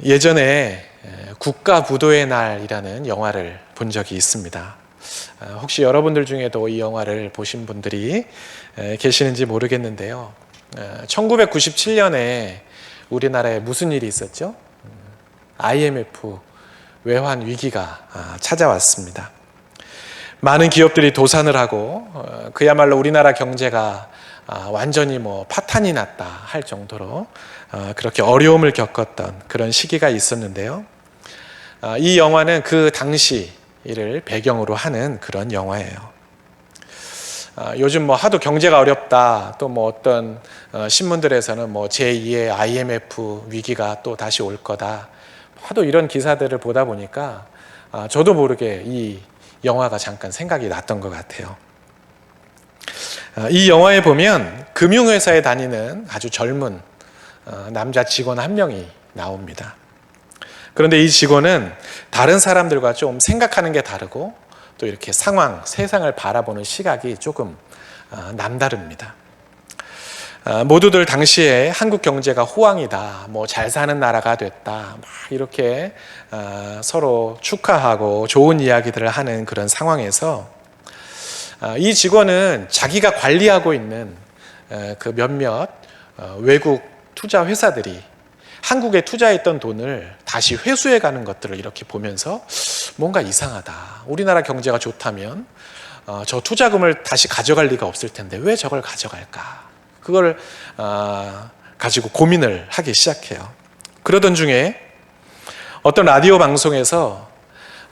예전에 국가부도의 날이라는 영화를 본 적이 있습니다. 혹시 여러분들 중에도 이 영화를 보신 분들이 계시는지 모르겠는데요. 1997년에 우리나라에 무슨 일이 있었죠? IMF 외환 위기가 찾아왔습니다. 많은 기업들이 도산을 하고 그야말로 우리나라 경제가 완전히 파탄이 났다 할 정도로 그렇게 어려움을 겪었던 그런 시기가 있었는데요. 이 영화는 그 당시를 배경으로 하는 그런 영화예요. 요즘 하도 경제가 어렵다, 또 어떤 신문들에서는 제2의 IMF 위기가 또 다시 올 거다, 하도 이런 기사들을 보다 보니까 저도 모르게 이 영화가 잠깐 생각이 났던 것 같아요. 이 영화에 보면 금융회사에 다니는 아주 젊은 남자 직원 한 명이 나옵니다. 그런데 이 직원은 다른 사람들과 좀 생각하는 게 다르고 또 이렇게 세상을 바라보는 시각이 조금 남다릅니다. 모두들 당시에 한국 경제가 호황이다, 잘 사는 나라가 됐다, 이렇게 서로 축하하고 좋은 이야기들을 하는 그런 상황에서 이 직원은 자기가 관리하고 있는 그 몇몇 외국 투자 회사들이 한국에 투자했던 돈을 다시 회수해 가는 것들을 이렇게 보면서 뭔가 이상하다. 우리나라 경제가 좋다면 저 투자금을 다시 가져갈 리가 없을 텐데 왜 저걸 가져갈까? 그걸 가지고 고민을 하기 시작해요. 그러던 중에 어떤 라디오 방송에서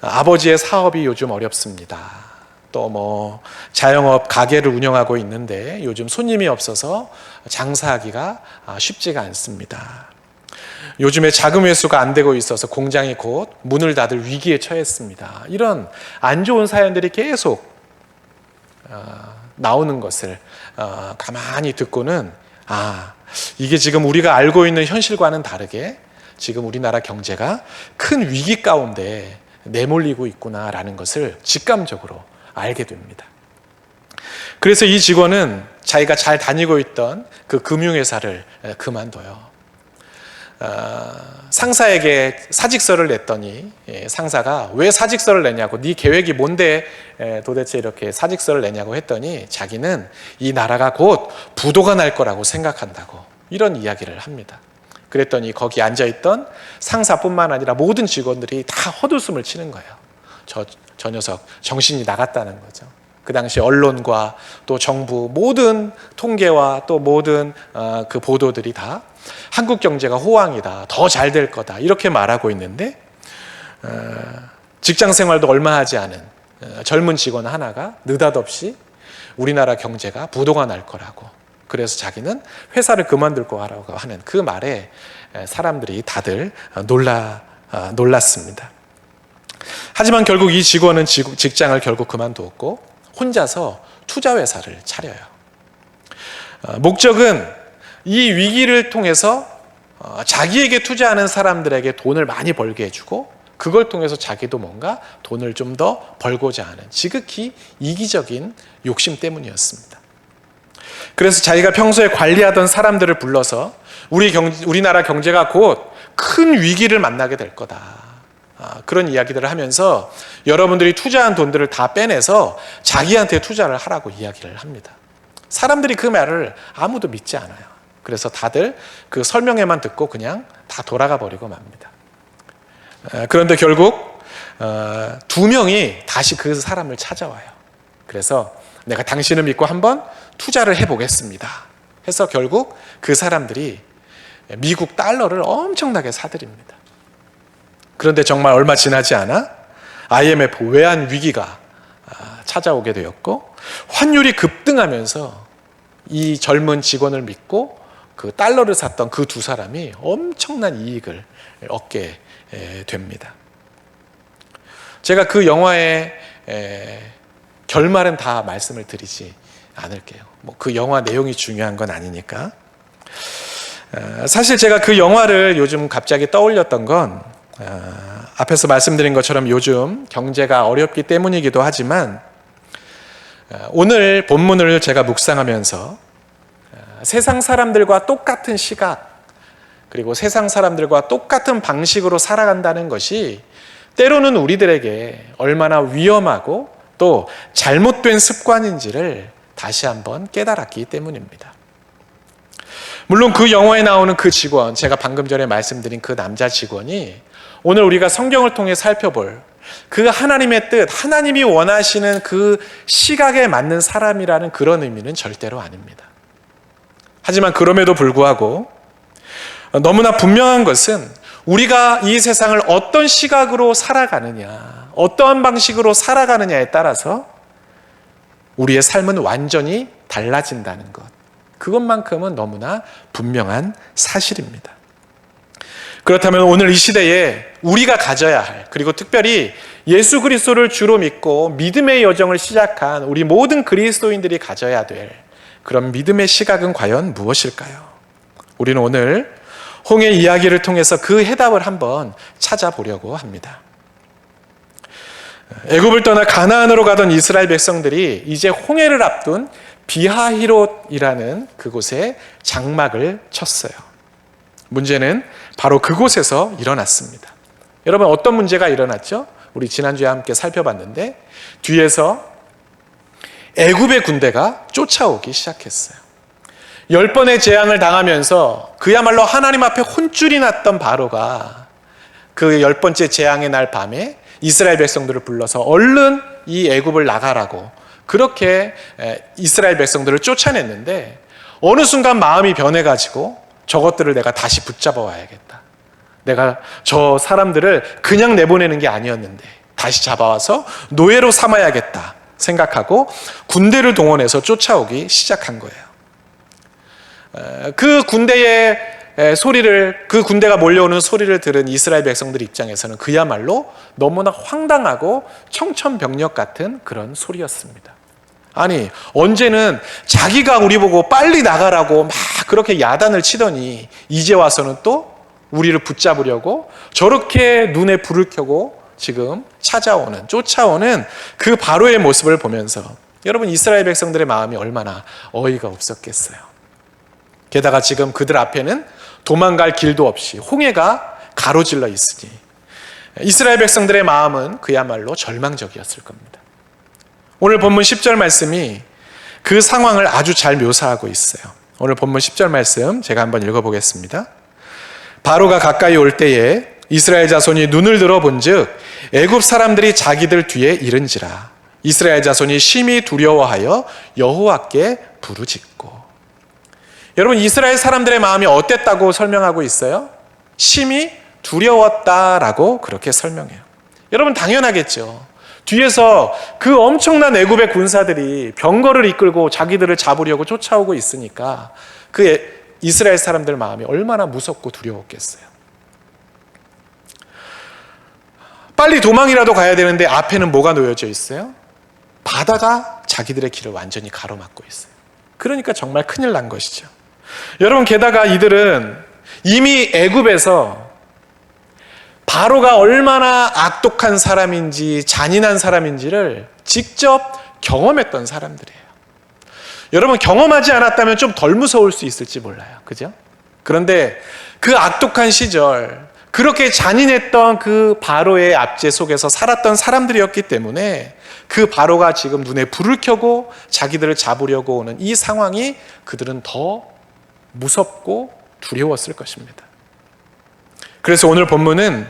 아버지의 사업이 요즘 어렵습니다. 또 자영업 가게를 운영하고 있는데 요즘 손님이 없어서 장사하기가 쉽지가 않습니다. 요즘에 자금 회수가 안 되고 있어서 공장이 곧 문을 닫을 위기에 처했습니다. 이런 안 좋은 사연들이 계속 나오는 것을 가만히 듣고는 이게 지금 우리가 알고 있는 현실과는 다르게 지금 우리나라 경제가 큰 위기 가운데 내몰리고 있구나라는 것을 직감적으로 알게 됩니다. 그래서 이 직원은 자기가 잘 다니고 있던 그 금융회사를 그만둬요. 상사에게 사직서를 냈더니 상사가 왜 사직서를 내냐고, 네 계획이 뭔데 도대체 이렇게 사직서를 내냐고 했더니 자기는 이 나라가 곧 부도가 날 거라고 생각한다고 이런 이야기를 합니다. 그랬더니 거기 앉아있던 상사뿐만 아니라 모든 직원들이 다 헛웃음을 치는 거예요. 저 녀석 정신이 나갔다는 거죠. 그 당시 언론과 또 정부 모든 통계와 또 모든 그 보도들이 다 한국 경제가 호황이다, 더 잘 될 거다 이렇게 말하고 있는데 직장 생활도 얼마 하지 않은 젊은 직원 하나가 느닷없이 우리나라 경제가 부도가 날 거라고, 그래서 자기는 회사를 그만둘 거라고 하는 그 말에 사람들이 다들 놀랐습니다. 하지만 결국 이 직원은 직장을 결국 그만두었고 혼자서 투자회사를 차려요. 목적은 이 위기를 통해서 자기에게 투자하는 사람들에게 돈을 많이 벌게 해주고 그걸 통해서 자기도 뭔가 돈을 좀 더 벌고자 하는 지극히 이기적인 욕심 때문이었습니다. 그래서 자기가 평소에 관리하던 사람들을 불러서 우리나라 경제가 곧 큰 위기를 만나게 될 거다, 그런 이야기들을 하면서 여러분들이 투자한 돈들을 다 빼내서 자기한테 투자를 하라고 이야기를 합니다. 사람들이 그 말을 아무도 믿지 않아요. 그래서 다들 그 설명회만 듣고 그냥 다 돌아가 버리고 맙니다. 그런데 결국 2명이 다시 그 사람을 찾아와요. 그래서 내가 당신을 믿고 한번 투자를 해보겠습니다 해서 결국 그 사람들이 미국 달러를 엄청나게 사들입니다. 그런데 정말 얼마 지나지 않아 IMF 외환 위기가 찾아오게 되었고 환율이 급등하면서 이 젊은 직원을 믿고 그 달러를 샀던 그 두 사람이 엄청난 이익을 얻게 됩니다. 제가 그 영화의 결말은 다 말씀을 드리지 않을게요. 그 영화 내용이 중요한 건 아니니까. 사실 제가 그 영화를 요즘 갑자기 떠올렸던 건 앞에서 말씀드린 것처럼 요즘 경제가 어렵기 때문이기도 하지만 오늘 본문을 제가 묵상하면서 세상 사람들과 똑같은 시각, 그리고 세상 사람들과 똑같은 방식으로 살아간다는 것이 때로는 우리들에게 얼마나 위험하고 또 잘못된 습관인지를 다시 한번 깨달았기 때문입니다. 물론 그 영화에 나오는 그 직원, 제가 방금 전에 말씀드린 그 남자 직원이 오늘 우리가 성경을 통해 살펴볼 그 하나님의 뜻, 하나님이 원하시는 그 시각에 맞는 사람이라는 그런 의미는 절대로 아닙니다. 하지만 그럼에도 불구하고 너무나 분명한 것은 우리가 이 세상을 어떤 시각으로 살아가느냐, 어떠한 방식으로 살아가느냐에 따라서 우리의 삶은 완전히 달라진다는 것. 그것만큼은 너무나 분명한 사실입니다. 그렇다면 오늘 이 시대에 우리가 가져야 할, 그리고 특별히 예수 그리스도를 주로 믿고 믿음의 여정을 시작한 우리 모든 그리스도인들이 가져야 될 그런 믿음의 시각은 과연 무엇일까요? 우리는 오늘 홍해 이야기를 통해서 그 해답을 한번 찾아보려고 합니다. 애굽을 떠나 가나안으로 가던 이스라엘 백성들이 이제 홍해를 앞둔 비하히롯이라는 그곳에 장막을 쳤어요. 문제는 바로 그곳에서 일어났습니다. 여러분, 어떤 문제가 일어났죠? 우리 지난주에 함께 살펴봤는데 뒤에서 애굽의 군대가 쫓아오기 시작했어요. 10번의 재앙을 당하면서 그야말로 하나님 앞에 혼쭐이 났던 바로가 그 10번째 재앙의 날 밤에 이스라엘 백성들을 불러서 얼른 이 애굽을 나가라고 그렇게 이스라엘 백성들을 쫓아냈는데 어느 순간 마음이 변해가지고 저것들을 내가 다시 붙잡아 와야겠다. 내가 저 사람들을 그냥 내보내는 게 아니었는데 다시 잡아와서 노예로 삼아야겠다 생각하고 군대를 동원해서 쫓아오기 시작한 거예요. 그 군대의 소리를, 그 군대가 몰려오는 소리를 들은 이스라엘 백성들 입장에서는 그야말로 너무나 황당하고 청천벽력 같은 그런 소리였습니다. 아니, 언제는 자기가 우리 보고 빨리 나가라고 막 그렇게 야단을 치더니 이제 와서는 또 우리를 붙잡으려고 저렇게 눈에 불을 켜고 지금 쫓아오는 그 바로의 모습을 보면서 여러분, 이스라엘 백성들의 마음이 얼마나 어이가 없었겠어요. 게다가 지금 그들 앞에는 도망갈 길도 없이 홍해가 가로질러 있으니 이스라엘 백성들의 마음은 그야말로 절망적이었을 겁니다. 오늘 본문 10절 말씀이 그 상황을 아주 잘 묘사하고 있어요. 오늘 본문 10절 말씀 제가 한번 읽어보겠습니다. 바로가 가까이 올 때에 이스라엘 자손이 눈을 들어 본즉 애굽 사람들이 자기들 뒤에 이른지라. 이스라엘 자손이 심히 두려워하여 여호와께 부르짖고. 여러분, 이스라엘 사람들의 마음이 어땠다고 설명하고 있어요? 심히 두려웠다라고 그렇게 설명해요. 여러분, 당연하겠죠. 뒤에서 그 엄청난 애굽의 군사들이 병거를 이끌고 자기들을 잡으려고 쫓아오고 있으니까 그 이스라엘 사람들 마음이 얼마나 무섭고 두려웠겠어요. 빨리 도망이라도 가야 되는데 앞에는 뭐가 놓여져 있어요? 바다가 자기들의 길을 완전히 가로막고 있어요. 그러니까 정말 큰일 난 것이죠. 여러분, 게다가 이들은 이미 애굽에서 바로가 얼마나 악독한 사람인지 잔인한 사람인지를 직접 경험했던 사람들이에요. 여러분, 경험하지 않았다면 좀 덜 무서울 수 있을지 몰라요. 그죠? 그런데 그 악독한 시절, 그렇게 잔인했던 그 바로의 압제 속에서 살았던 사람들이었기 때문에 그 바로가 지금 눈에 불을 켜고 자기들을 잡으려고 오는 이 상황이 그들은 더 무섭고 두려웠을 것입니다. 그래서 오늘 본문은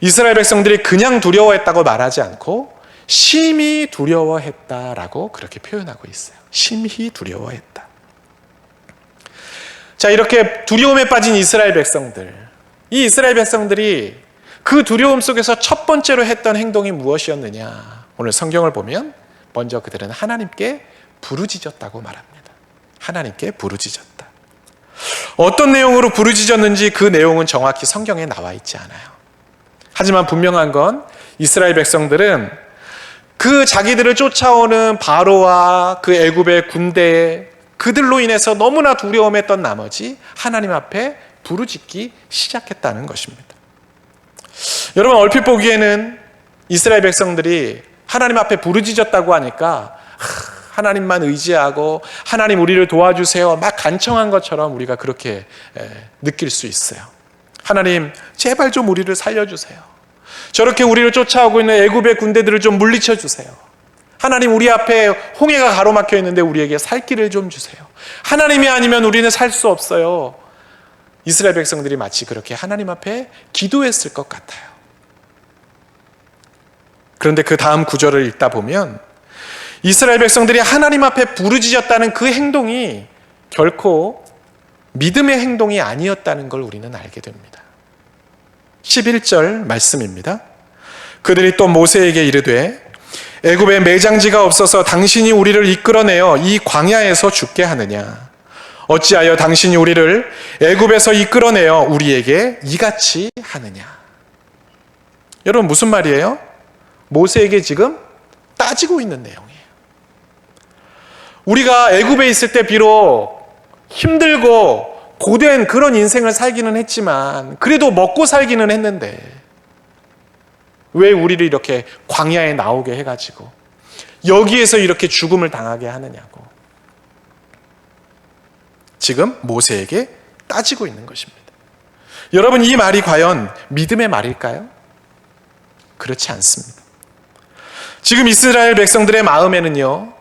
이스라엘 백성들이 그냥 두려워했다고 말하지 않고 심히 두려워했다라고 그렇게 표현하고 있어요. 심히 두려워했다. 자, 이렇게 두려움에 빠진 이스라엘 백성들, 이 이스라엘 백성들이 그 두려움 속에서 첫 번째로 했던 행동이 무엇이었느냐? 오늘 성경을 보면 먼저 그들은 하나님께 부르짖었다고 말합니다. 하나님께 부르짖었다. 어떤 내용으로 부르짖었는지 그 내용은 정확히 성경에 나와 있지 않아요. 하지만 분명한 건 이스라엘 백성들은 그 자기들을 쫓아오는 바로와 그 애굽의 군대에 그들로 인해서 너무나 두려움했던 나머지 하나님 앞에 부르짖기 시작했다는 것입니다. 여러분, 얼핏 보기에는 이스라엘 백성들이 하나님 앞에 부르짖었다고 하니까 하나님만 의지하고 하나님 우리를 도와주세요 막 간청한 것처럼 우리가 그렇게 느낄 수 있어요. 하나님 제발 좀 우리를 살려주세요. 저렇게 우리를 쫓아오고 있는 애굽의 군대들을 좀 물리쳐 주세요. 하나님 우리 앞에 홍해가 가로막혀 있는데 우리에게 살 길을 좀 주세요. 하나님이 아니면 우리는 살 수 없어요. 이스라엘 백성들이 마치 그렇게 하나님 앞에 기도했을 것 같아요. 그런데 그 다음 구절을 읽다 보면 이스라엘 백성들이 하나님 앞에 부르짖었다는 그 행동이 결코 믿음의 행동이 아니었다는 걸 우리는 알게 됩니다. 11절 말씀입니다. 그들이 또 모세에게 이르되 애굽에 매장지가 없어서 당신이 우리를 이끌어내어 이 광야에서 죽게 하느냐? 어찌하여 당신이 우리를 애굽에서 이끌어내어 우리에게 이같이 하느냐? 여러분 무슨 말이에요? 모세에게 지금 따지고 있는 내용이에요. 우리가 애굽에 있을 때 비록 힘들고 고된 그런 인생을 살기는 했지만 그래도 먹고 살기는 했는데 왜 우리를 이렇게 광야에 나오게 해가지고 여기에서 이렇게 죽음을 당하게 하느냐고 지금 모세에게 따지고 있는 것입니다. 여러분 이 말이 과연 믿음의 말일까요? 그렇지 않습니다. 지금 이스라엘 백성들의 마음에는요,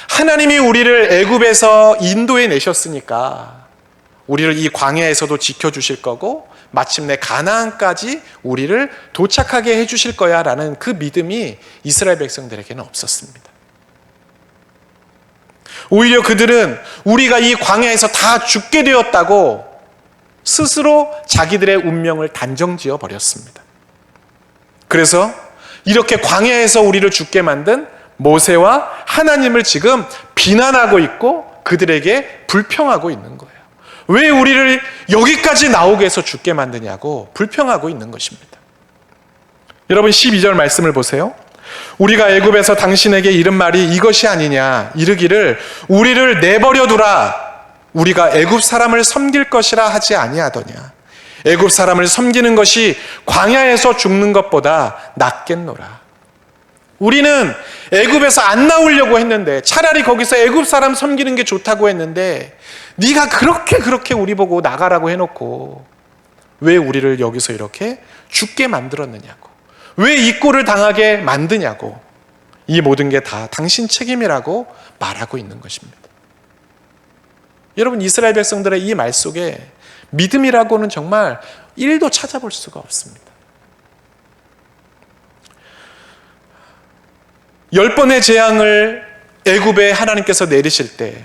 하나님이 우리를 애굽에서 인도해 내셨으니까 우리를 이 광야에서도 지켜주실 거고 마침내 가나안까지 우리를 도착하게 해주실 거야 라는 그 믿음이 이스라엘 백성들에게는 없었습니다. 오히려 그들은 우리가 이 광야에서 다 죽게 되었다고 스스로 자기들의 운명을 단정지어 버렸습니다. 그래서 이렇게 광야에서 우리를 죽게 만든 모세와 하나님을 지금 비난하고 있고 그들에게 불평하고 있는 거예요. 왜 우리를 여기까지 나오게 해서 죽게 만드냐고 불평하고 있는 것입니다. 여러분 12절 말씀을 보세요. 우리가 애굽에서 당신에게 이른 말이 이것이 아니냐? 이르기를 우리를 내버려 두라. 우리가 애굽 사람을 섬길 것이라 하지 아니하더냐? 애굽 사람을 섬기는 것이 광야에서 죽는 것보다 낫겠노라. 우리는 애굽에서 안 나오려고 했는데 차라리 거기서 애굽 사람 섬기는 게 좋다고 했는데 네가 그렇게 우리 보고 나가라고 해놓고 왜 우리를 여기서 이렇게 죽게 만들었느냐고, 왜 이 꼴을 당하게 만드냐고, 이 모든 게 다 당신 책임이라고 말하고 있는 것입니다. 여러분 이스라엘 백성들의 이 말 속에 믿음이라고는 정말 1도 찾아볼 수가 없습니다. 10번의 재앙을 애굽에 하나님께서 내리실 때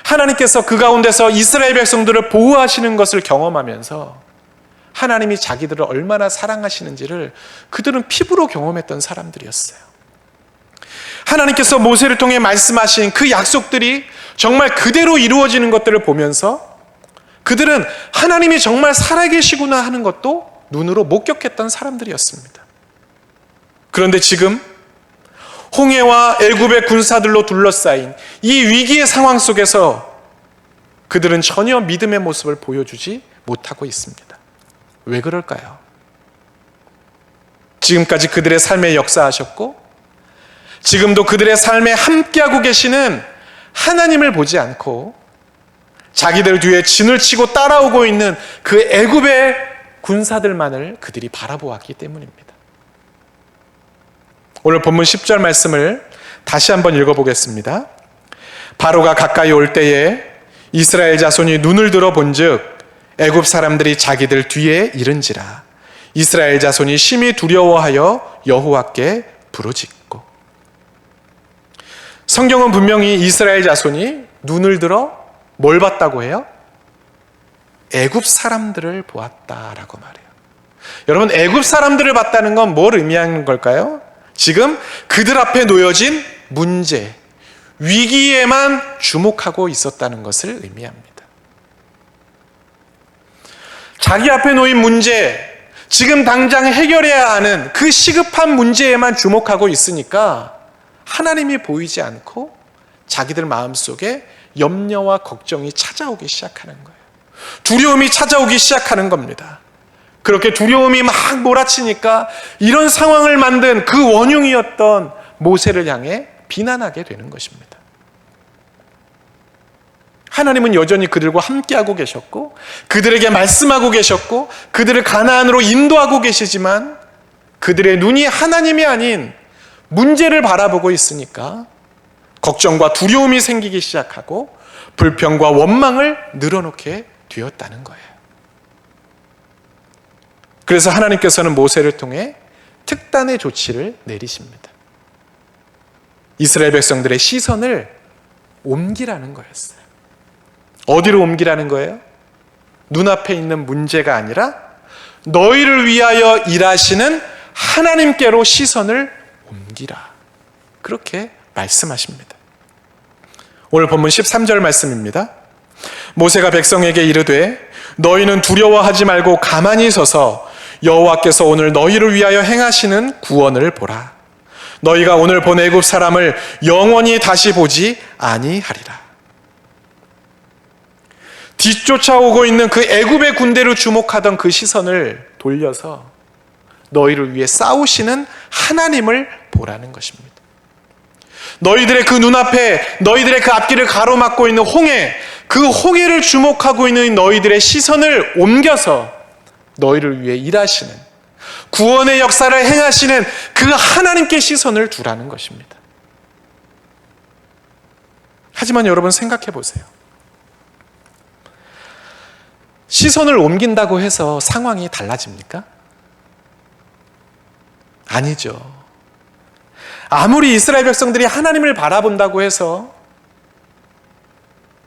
하나님께서 그 가운데서 이스라엘 백성들을 보호하시는 것을 경험하면서 하나님이 자기들을 얼마나 사랑하시는지를 그들은 피부로 경험했던 사람들이었어요. 하나님께서 모세를 통해 말씀하신 그 약속들이 정말 그대로 이루어지는 것들을 보면서 그들은 하나님이 정말 살아계시구나 하는 것도 눈으로 목격했던 사람들이었습니다. 그런데 지금 홍해와 애굽의 군사들로 둘러싸인 이 위기의 상황 속에서 그들은 전혀 믿음의 모습을 보여주지 못하고 있습니다. 왜 그럴까요? 지금까지 그들의 삶에 역사하셨고 지금도 그들의 삶에 함께하고 계시는 하나님을 보지 않고 자기들 뒤에 진을 치고 따라오고 있는 그 애굽의 군사들만을 그들이 바라보았기 때문입니다. 오늘 본문 10절 말씀을 다시 한번 읽어보겠습니다. 바로가 가까이 올 때에 이스라엘 자손이 눈을 들어 본즉 애굽 사람들이 자기들 뒤에 이른지라. 이스라엘 자손이 심히 두려워하여 여호와께 부르짖고. 성경은 분명히 이스라엘 자손이 눈을 들어 뭘 봤다고 해요? 애굽 사람들을 보았다라고 말해요. 여러분 애굽 사람들을 봤다는 건 뭘 의미하는 걸까요? 지금 그들 앞에 놓여진 문제, 위기에만 주목하고 있었다는 것을 의미합니다. 자기 앞에 놓인 문제, 지금 당장 해결해야 하는 그 시급한 문제에만 주목하고 있으니까 하나님이 보이지 않고 자기들 마음속에 염려와 걱정이 찾아오기 시작하는 거예요. 두려움이 찾아오기 시작하는 겁니다. 그렇게 두려움이 막 몰아치니까 이런 상황을 만든 그 원흉이었던 모세를 향해 비난하게 되는 것입니다. 하나님은 여전히 그들과 함께하고 계셨고 그들에게 말씀하고 계셨고 그들을 가나안으로 인도하고 계시지만 그들의 눈이 하나님이 아닌 문제를 바라보고 있으니까 걱정과 두려움이 생기기 시작하고 불평과 원망을 늘어놓게 되었다는 거예요. 그래서 하나님께서는 모세를 통해 특단의 조치를 내리십니다. 이스라엘 백성들의 시선을 옮기라는 거였어요. 어디로 옮기라는 거예요? 눈앞에 있는 문제가 아니라 너희를 위하여 일하시는 하나님께로 시선을 옮기라. 그렇게 말씀하십니다. 오늘 본문 13절 말씀입니다. 모세가 백성에게 이르되 너희는 두려워하지 말고 가만히 서서 여호와께서 오늘 너희를 위하여 행하시는 구원을 보라. 너희가 오늘 본 애굽 사람을 영원히 다시 보지 아니하리라. 뒤쫓아오고 있는 그 애굽의 군대를 주목하던 그 시선을 돌려서 너희를 위해 싸우시는 하나님을 보라는 것입니다. 너희들의 그 눈앞에 너희들의 그 앞길을 가로막고 있는 홍해, 그 홍해를 주목하고 있는 너희들의 시선을 옮겨서 너희를 위해 일하시는 구원의 역사를 행하시는 그 하나님께 시선을 두라는 것입니다. 하지만 여러분 생각해 보세요. 시선을 옮긴다고 해서 상황이 달라집니까? 아니죠. 아무리 이스라엘 백성들이 하나님을 바라본다고 해서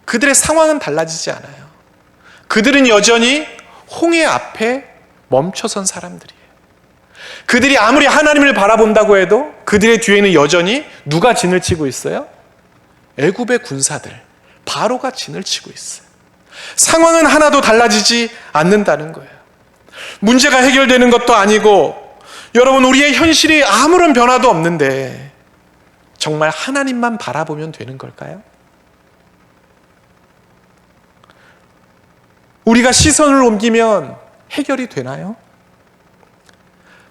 그들의 상황은 달라지지 않아요. 그들은 여전히 홍해 앞에 멈춰선 사람들이에요. 그들이 아무리 하나님을 바라본다고 해도 그들의 뒤에는 여전히 누가 진을 치고 있어요? 애굽의 군사들, 바로가 진을 치고 있어요. 상황은 하나도 달라지지 않는다는 거예요. 문제가 해결되는 것도 아니고 여러분 우리의 현실이 아무런 변화도 없는데 정말 하나님만 바라보면 되는 걸까요? 우리가 시선을 옮기면 해결이 되나요?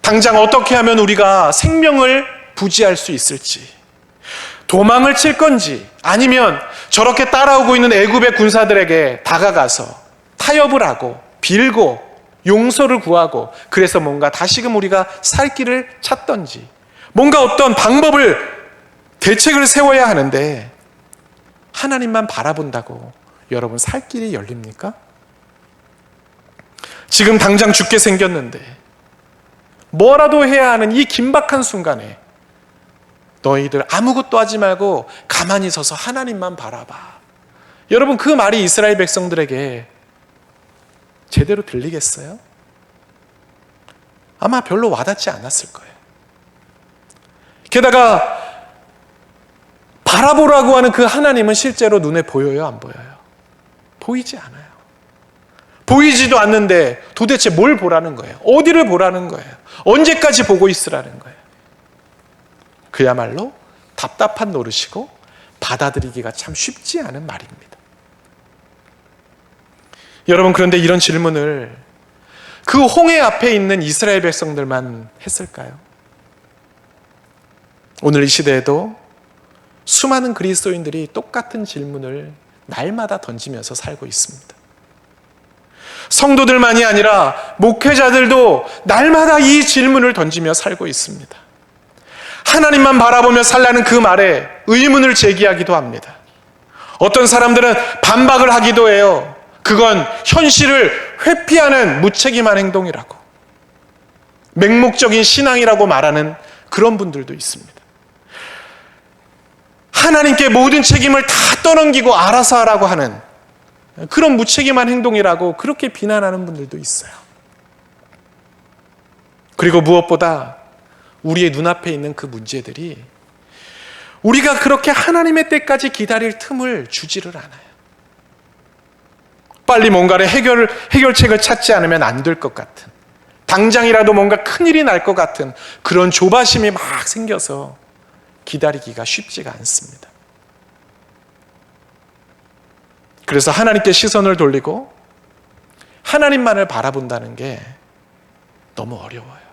당장 어떻게 하면 우리가 생명을 부지할 수 있을지, 도망을 칠 건지 아니면 저렇게 따라오고 있는 애굽의 군사들에게 다가가서 타협을 하고 빌고 용서를 구하고 그래서 뭔가 다시금 우리가 살 길을 찾던지 뭔가 어떤 방법을 대책을 세워야 하는데 하나님만 바라본다고 여러분 살 길이 열립니까? 지금 당장 죽게 생겼는데 뭐라도 해야 하는 이 긴박한 순간에 너희들 아무것도 하지 말고 가만히 서서 하나님만 바라봐. 여러분 그 말이 이스라엘 백성들에게 제대로 들리겠어요? 아마 별로 와닿지 않았을 거예요. 게다가 바라보라고 하는 그 하나님은 실제로 눈에 보여요? 안 보여요? 보이지 않아요. 보이지도 않는데 도대체 뭘 보라는 거예요? 어디를 보라는 거예요? 언제까지 보고 있으라는 거예요? 그야말로 답답한 노릇이고 받아들이기가 참 쉽지 않은 말입니다. 여러분 그런데 이런 질문을 그 홍해 앞에 있는 이스라엘 백성들만 했을까요? 오늘 이 시대에도 수많은 그리스도인들이 똑같은 질문을 날마다 던지면서 살고 있습니다. 성도들만이 아니라 목회자들도 날마다 이 질문을 던지며 살고 있습니다. 하나님만 바라보며 살라는 그 말에 의문을 제기하기도 합니다. 어떤 사람들은 반박을 하기도 해요. 그건 현실을 회피하는 무책임한 행동이라고, 맹목적인 신앙이라고 말하는 그런 분들도 있습니다. 하나님께 모든 책임을 다 떠넘기고 알아서 하라고 하는 그런 무책임한 행동이라고 그렇게 비난하는 분들도 있어요. 그리고 무엇보다 우리의 눈앞에 있는 그 문제들이 우리가 그렇게 하나님의 때까지 기다릴 틈을 주지를 않아요. 빨리 뭔가를 해결책을 찾지 않으면 안 될 것 같은, 당장이라도 뭔가 큰일이 날 것 같은 그런 조바심이 막 생겨서 기다리기가 쉽지가 않습니다. 그래서 하나님께 시선을 돌리고 하나님만을 바라본다는 게 너무 어려워요.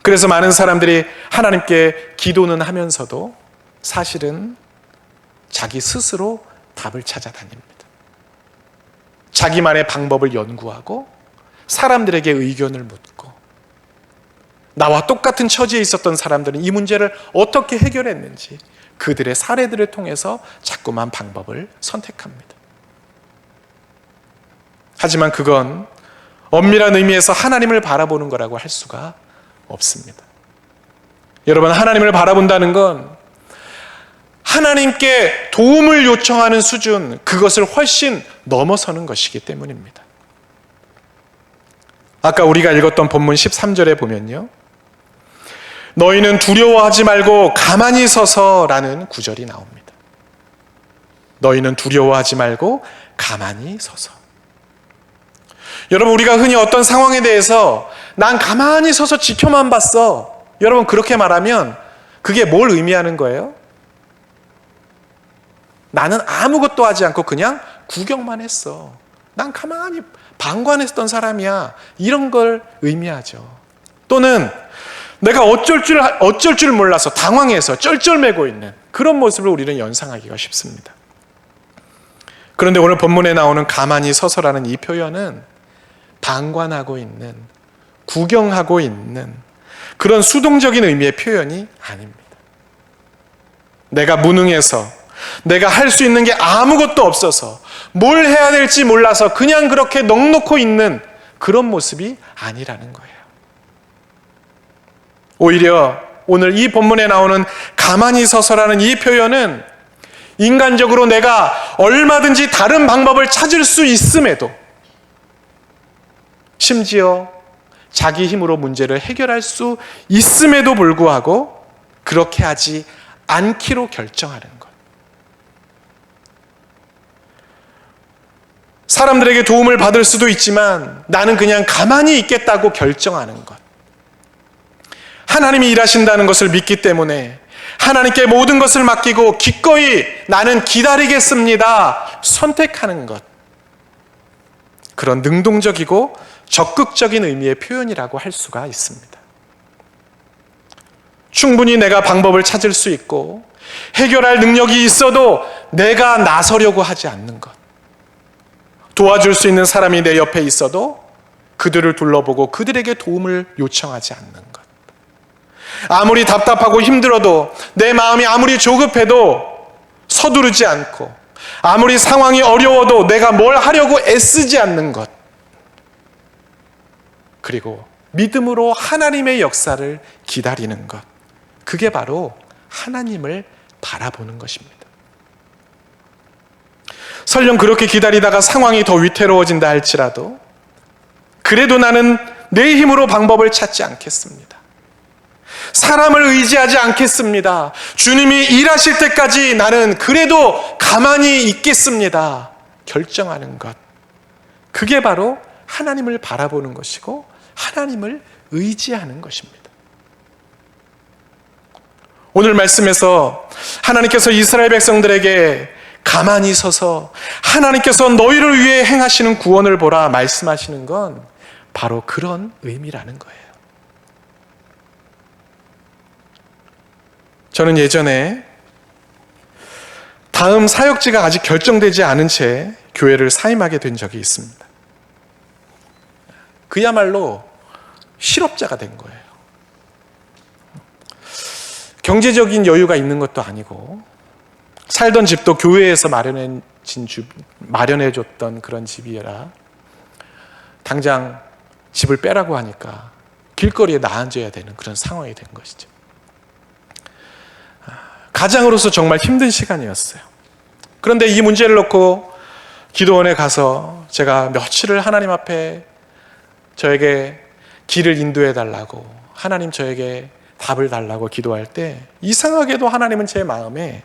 그래서 많은 사람들이 하나님께 기도는 하면서도 사실은 자기 스스로 답을 찾아다닙니다. 자기만의 방법을 연구하고 사람들에게 의견을 묻고, 나와 똑같은 처지에 있었던 사람들은 이 문제를 어떻게 해결했는지 그들의 사례들을 통해서 자꾸만 방법을 선택합니다. 하지만 그건 엄밀한 의미에서 하나님을 바라보는 거라고 할 수가 없습니다. 여러분, 하나님을 바라본다는 건 하나님께 도움을 요청하는 수준, 그것을 훨씬 넘어서는 것이기 때문입니다. 아까 우리가 읽었던 본문 13절에 보면요, 너희는 두려워하지 말고 가만히 서서라는 구절이 나옵니다. 너희는 두려워하지 말고 가만히 서서. 여러분, 우리가 흔히 어떤 상황에 대해서 난 가만히 서서 지켜만 봤어, 여러분, 그렇게 말하면 그게 뭘 의미하는 거예요? 나는 아무것도 하지 않고 그냥 구경만 했어, 난 가만히 방관했던 사람이야, 이런 걸 의미하죠. 또는 내가 어쩔 줄 몰라서 당황해서 쩔쩔매고 있는 그런 모습을 우리는 연상하기가 쉽습니다. 그런데 오늘 본문에 나오는 가만히 서서라는 이 표현은 방관하고 있는, 구경하고 있는 그런 수동적인 의미의 표현이 아닙니다. 내가 무능해서, 내가 할 수 있는 게 아무것도 없어서 뭘 해야 될지 몰라서 그냥 그렇게 넋놓고 있는 그런 모습이 아니라는 거예요. 오히려 오늘 이 본문에 나오는 가만히 서서라는 이 표현은 인간적으로 내가 얼마든지 다른 방법을 찾을 수 있음에도, 심지어 자기 힘으로 문제를 해결할 수 있음에도 불구하고 그렇게 하지 않기로 결정하는 것. 사람들에게 도움을 받을 수도 있지만 나는 그냥 가만히 있겠다고 결정하는 것. 하나님이 일하신다는 것을 믿기 때문에 하나님께 모든 것을 맡기고 기꺼이 나는 기다리겠습니다 선택하는 것. 그런 능동적이고 적극적인 의미의 표현이라고 할 수가 있습니다. 충분히 내가 방법을 찾을 수 있고 해결할 능력이 있어도 내가 나서려고 하지 않는 것. 도와줄 수 있는 사람이 내 옆에 있어도 그들을 둘러보고 그들에게 도움을 요청하지 않는 것. 아무리 답답하고 힘들어도, 내 마음이 아무리 조급해도 서두르지 않고, 아무리 상황이 어려워도 내가 뭘 하려고 애쓰지 않는 것. 그리고 믿음으로 하나님의 역사를 기다리는 것. 그게 바로 하나님을 바라보는 것입니다. 설령 그렇게 기다리다가 상황이 더 위태로워진다 할지라도 그래도 나는 내 힘으로 방법을 찾지 않겠습니다. 사람을 의지하지 않겠습니다. 주님이 일하실 때까지 나는 그래도 가만히 있겠습니다. 결정하는 것. 그게 바로 하나님을 바라보는 것이고 하나님을 의지하는 것입니다. 오늘 말씀에서 하나님께서 이스라엘 백성들에게 가만히 서서 하나님께서 너희를 위해 행하시는 구원을 보라 말씀하시는 건 바로 그런 의미라는 거예요. 저는 예전에 다음 사역지가 아직 결정되지 않은 채 교회를 사임하게 된 적이 있습니다. 그야말로 실업자가 된 거예요. 경제적인 여유가 있는 것도 아니고 살던 집도 교회에서 마련해줬던 그런 집이라 당장 집을 빼라고 하니까 길거리에 나앉아야 되는 그런 상황이 된 것이죠. 가장으로서 정말 힘든 시간이었어요. 그런데 이 문제를 놓고 기도원에 가서 제가 며칠을 하나님 앞에 저에게 길을 인도해 달라고, 하나님 저에게 답을 달라고 기도할 때 이상하게도 하나님은 제 마음에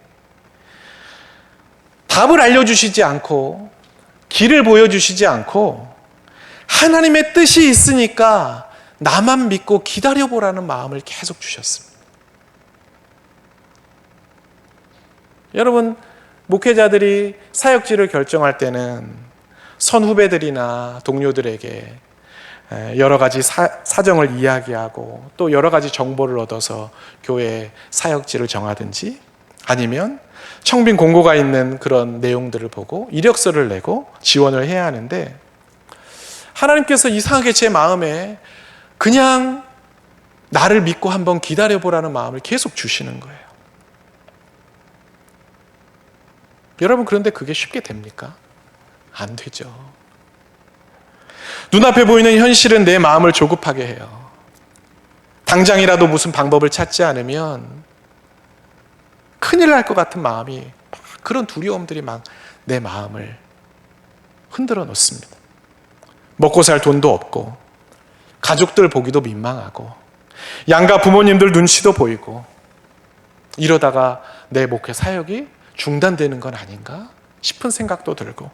답을 알려주시지 않고 길을 보여주시지 않고 하나님의 뜻이 있으니까 나만 믿고 기다려보라는 마음을 계속 주셨습니다. 여러분, 목회자들이 사역지를 결정할 때는 선후배들이나 동료들에게 여러 가지 사정을 이야기하고 또 여러 가지 정보를 얻어서 교회 사역지를 정하든지 아니면 청빈 공고가 있는 그런 내용들을 보고 이력서를 내고 지원을 해야 하는데, 하나님께서 이상하게 제 마음에 그냥 나를 믿고 한번 기다려보라는 마음을 계속 주시는 거예요. 여러분, 그런데 그게 쉽게 됩니까? 안 되죠. 눈앞에 보이는 현실은 내 마음을 조급하게 해요. 당장이라도 무슨 방법을 찾지 않으면 큰일 날 것 같은 마음이, 그런 두려움들이 막 내 마음을 흔들어 놓습니다. 먹고 살 돈도 없고, 가족들 보기도 민망하고, 양가 부모님들 눈치도 보이고, 이러다가 내 목회 사역이 중단되는 건 아닌가 싶은 생각도 들고,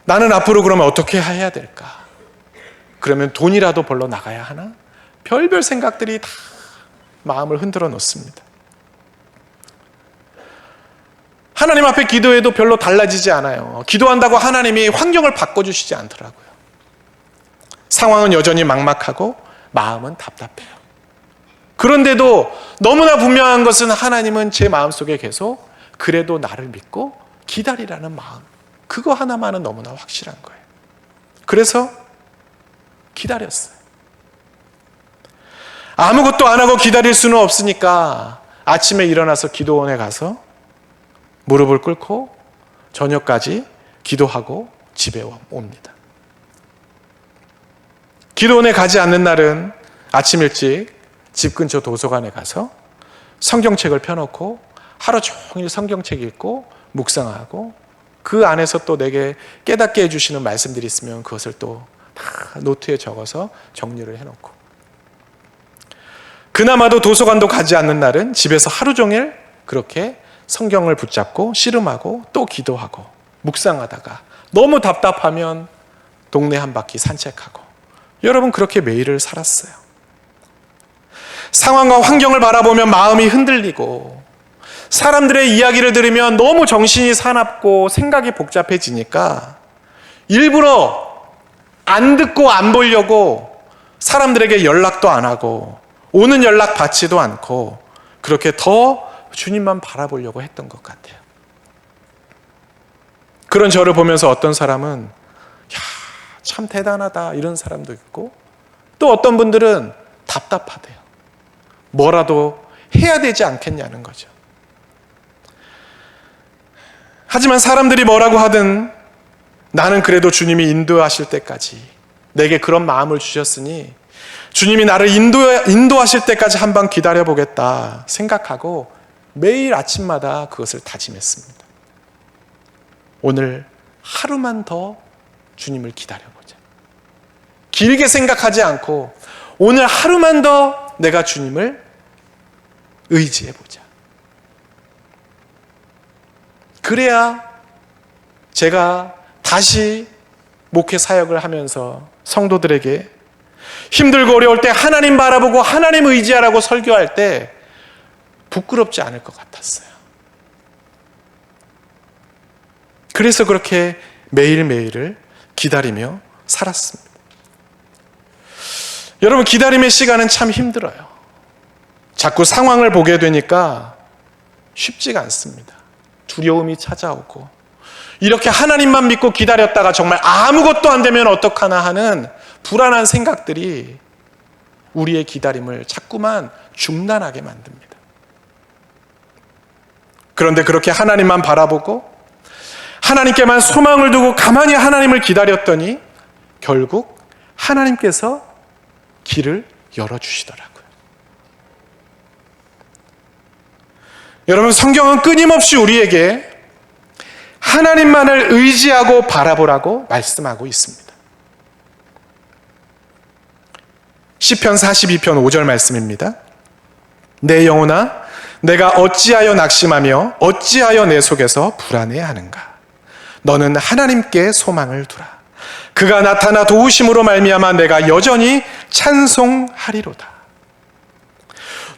나는 앞으로 그러면 어떻게 해야 될까? 그러면 돈이라도 벌러 나가야 하나? 별별 생각들이 다 마음을 흔들어 놓습니다. 하나님 앞에 기도해도 별로 달라지지 않아요. 기도한다고 하나님이 환경을 바꿔주시지 않더라고요. 상황은 여전히 막막하고 마음은 답답해요. 그런데도 너무나 분명한 것은 하나님은 제 마음속에 계속 그래도 나를 믿고 기다리라는 마음, 그거 하나만은 너무나 확실한 거예요. 그래서 기다렸어요. 아무것도 안 하고 기다릴 수는 없으니까 아침에 일어나서 기도원에 가서 무릎을 꿇고 저녁까지 기도하고 집에 옵니다. 기도원에 가지 않는 날은 아침 일찍 집 근처 도서관에 가서 성경책을 펴놓고 하루 종일 성경책 읽고 묵상하고, 그 안에서 또 내게 깨닫게 해주시는 말씀들이 있으면 그것을 또 다 노트에 적어서 정리를 해놓고, 그나마도 도서관도 가지 않는 날은 집에서 하루 종일 그렇게 성경을 붙잡고 씨름하고 또 기도하고 묵상하다가 너무 답답하면 동네 한 바퀴 산책하고, 여러분, 그렇게 매일을 살았어요. 상황과 환경을 바라보면 마음이 흔들리고, 사람들의 이야기를 들으면 너무 정신이 사납고 생각이 복잡해지니까 일부러 안 듣고 안 보려고 사람들에게 연락도 안 하고 오는 연락 받지도 않고, 그렇게 더 주님만 바라보려고 했던 것 같아요. 그런 저를 보면서 어떤 사람은 야, 참 대단하다, 이런 사람도 있고, 또 어떤 분들은 답답하대요. 뭐라도 해야 되지 않겠냐는 거죠. 하지만 사람들이 뭐라고 하든 나는 그래도 주님이 인도하실 때까지, 내게 그런 마음을 주셨으니 주님이 나를 인도하실 때까지 한번 기다려보겠다 생각하고 매일 아침마다 그것을 다짐했습니다. 오늘 하루만 더 주님을 기다려보자. 길게 생각하지 않고 오늘 하루만 더 내가 주님을 의지해보자. 그래야 제가 다시 목회 사역을 하면서 성도들에게 힘들고 어려울 때 하나님 바라보고 하나님 의지하라고 설교할 때 부끄럽지 않을 것 같았어요. 그래서 그렇게 매일매일을 기다리며 살았습니다. 여러분, 기다림의 시간은 참 힘들어요. 자꾸 상황을 보게 되니까 쉽지가 않습니다. 두려움이 찾아오고, 이렇게 하나님만 믿고 기다렸다가 정말 아무것도 안 되면 어떡하나 하는 불안한 생각들이 우리의 기다림을 자꾸만 중단하게 만듭니다. 그런데 그렇게 하나님만 바라보고 하나님께만 소망을 두고 가만히 하나님을 기다렸더니 결국 하나님께서 길을 열어주시더라고요. 여러분, 성경은 끊임없이 우리에게 하나님만을 의지하고 바라보라고 말씀하고 있습니다. 시편 42편 5절 말씀입니다. 내 영혼아, 내가 어찌하여 낙심하며 어찌하여 내 속에서 불안해하는가? 너는 하나님께 소망을 두라. 그가 나타나 도우심으로 말미암아 내가 여전히 찬송하리로다.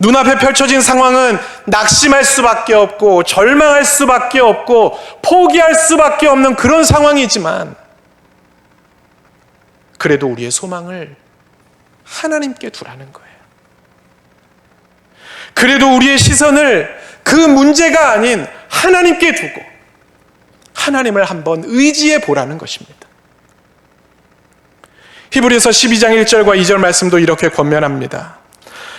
눈앞에 펼쳐진 상황은 낙심할 수밖에 없고 절망할 수밖에 없고 포기할 수밖에 없는 그런 상황이지만, 그래도 우리의 소망을 하나님께 두라는 거예요. 그래도 우리의 시선을 그 문제가 아닌 하나님께 두고 하나님을 한번 의지해 보라는 것입니다. 히브리서 12장 1절과 2절 말씀도 이렇게 권면합니다.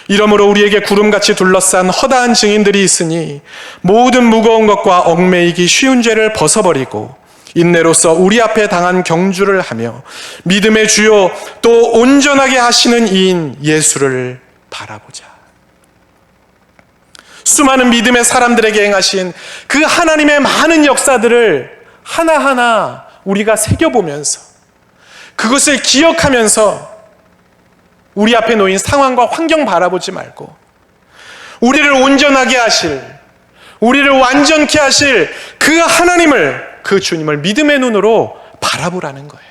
이러므로 우리에게 구름같이 둘러싼 허다한 증인들이 있으니 모든 무거운 것과 얽매이기 쉬운 죄를 벗어버리고 인내로서 우리 앞에 당한 경주를 하며 믿음의 주요 또 온전하게 하시는 이인 예수를 바라보자. 수많은 믿음의 사람들에게 행하신 그 하나님의 많은 역사들을 하나하나 우리가 새겨보면서 그것을 기억하면서 우리 앞에 놓인 상황과 환경 바라보지 말고 우리를 온전하게 하실, 우리를 완전케 하실 그 하나님을, 그 주님을 믿음의 눈으로 바라보라는 거예요.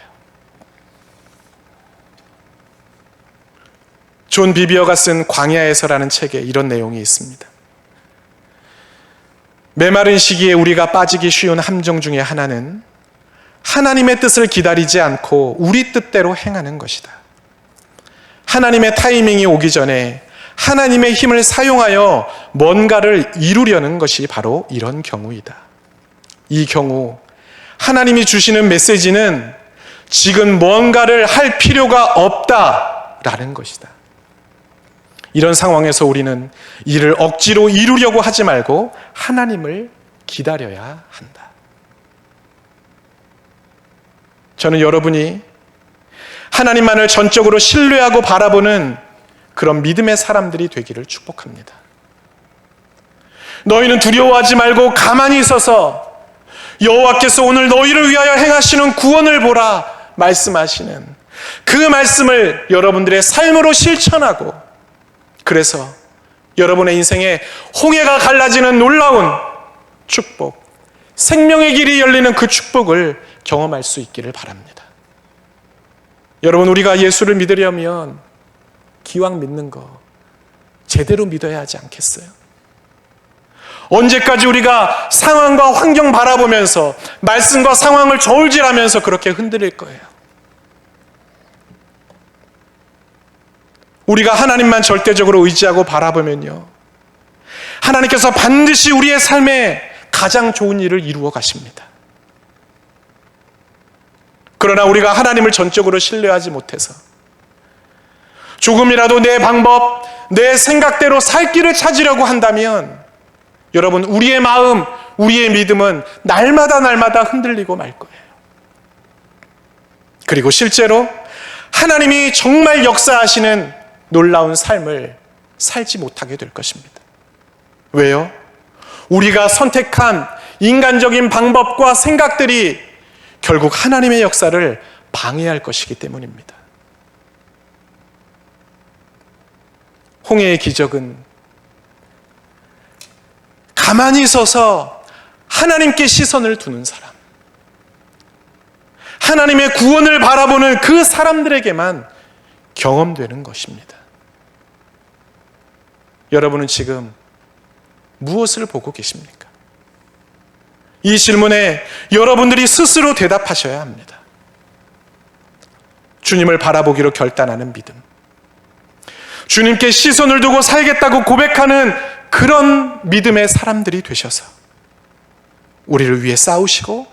존 비비어가 쓴 광야에서라는 책에 이런 내용이 있습니다. 메마른 시기에 우리가 빠지기 쉬운 함정 중에 하나는 하나님의 뜻을 기다리지 않고 우리 뜻대로 행하는 것이다. 하나님의 타이밍이 오기 전에 하나님의 힘을 사용하여 뭔가를 이루려는 것이 바로 이런 경우이다. 이 경우 하나님이 주시는 메시지는 지금 뭔가를 할 필요가 없다라는 것이다. 이런 상황에서 우리는 이를 억지로 이루려고 하지 말고 하나님을 기다려야 한다. 저는 여러분이 하나님만을 전적으로 신뢰하고 바라보는 그런 믿음의 사람들이 되기를 축복합니다. 너희는 두려워하지 말고 가만히 있어서 여호와께서 오늘 너희를 위하여 행하시는 구원을 보라 말씀하시는 그 말씀을 여러분들의 삶으로 실천하고, 그래서 여러분의 인생에 홍해가 갈라지는 놀라운 축복, 생명의 길이 열리는 그 축복을 경험할 수 있기를 바랍니다. 여러분, 우리가 예수를 믿으려면 기왕 믿는 거 제대로 믿어야 하지 않겠어요? 언제까지 우리가 상황과 환경 바라보면서 말씀과 상황을 저울질하면서 그렇게 흔들릴 거예요? 우리가 하나님만 절대적으로 의지하고 바라보면요, 하나님께서 반드시 우리의 삶에 가장 좋은 일을 이루어 가십니다. 그러나 우리가 하나님을 전적으로 신뢰하지 못해서 조금이라도 내 방법, 내 생각대로 살 길을 찾으려고 한다면 여러분, 우리의 마음, 우리의 믿음은 날마다 흔들리고 말 거예요. 그리고 실제로 하나님이 정말 역사하시는 놀라운 삶을 살지 못하게 될 것입니다. 왜요? 우리가 선택한 인간적인 방법과 생각들이 결국 하나님의 역사를 방해할 것이기 때문입니다. 홍해의 기적은 가만히 서서 하나님께 시선을 두는 사람, 하나님의 구원을 바라보는 그 사람들에게만 경험되는 것입니다. 여러분은 지금 무엇을 보고 계십니까? 이 질문에 여러분들이 스스로 대답하셔야 합니다. 주님을 바라보기로 결단하는 믿음, 주님께 시선을 두고 살겠다고 고백하는 그런 믿음의 사람들이 되셔서 우리를 위해 싸우시고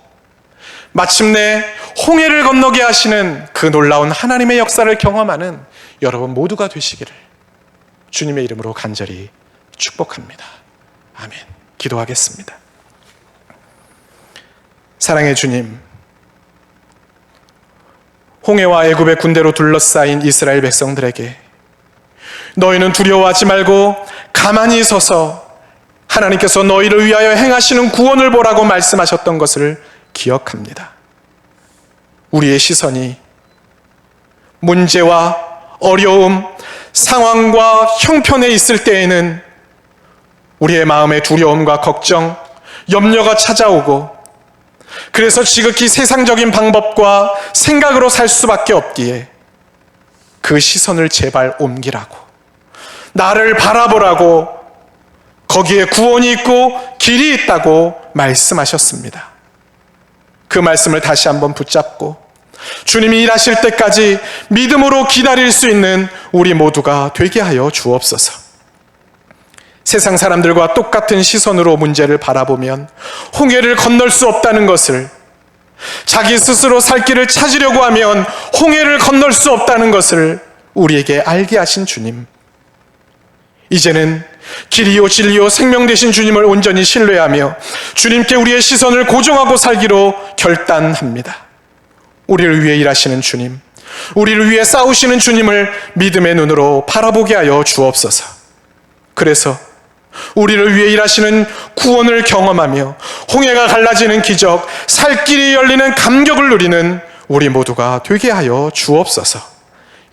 마침내 홍해를 건너게 하시는 그 놀라운 하나님의 역사를 경험하는 여러분 모두가 되시기를 주님의 이름으로 간절히 축복합니다. 아멘. 기도하겠습니다. 사랑의 주님, 홍해와 애굽의 군대로 둘러싸인 이스라엘 백성들에게 너희는 두려워하지 말고 가만히 서서 하나님께서 너희를 위하여 행하시는 구원을 보라고 말씀하셨던 것을 기억합니다. 우리의 시선이 문제와 어려움, 상황과 형편에 있을 때에는 우리의 마음에 두려움과 걱정, 염려가 찾아오고, 그래서 지극히 세상적인 방법과 생각으로 살 수밖에 없기에 그 시선을 제발 옮기라고, 나를 바라보라고, 거기에 구원이 있고 길이 있다고 말씀하셨습니다. 그 말씀을 다시 한번 붙잡고 주님이 일하실 때까지 믿음으로 기다릴 수 있는 우리 모두가 되게 하여 주옵소서. 세상 사람들과 똑같은 시선으로 문제를 바라보면 홍해를 건널 수 없다는 것을, 자기 스스로 살 길을 찾으려고 하면 홍해를 건널 수 없다는 것을 우리에게 알게 하신 주님, 이제는 길이요 진리요 생명 되신 주님을 온전히 신뢰하며 주님께 우리의 시선을 고정하고 살기로 결단합니다. 우리를 위해 일하시는 주님, 우리를 위해 싸우시는 주님을 믿음의 눈으로 바라보게 하여 주옵소서. 그래서 우리를 위해 일하시는 구원을 경험하며 홍해가 갈라지는 기적, 살 길이 열리는 감격을 누리는 우리 모두가 되게 하여 주옵소서.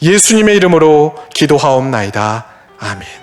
예수님의 이름으로 기도하옵나이다. 아멘.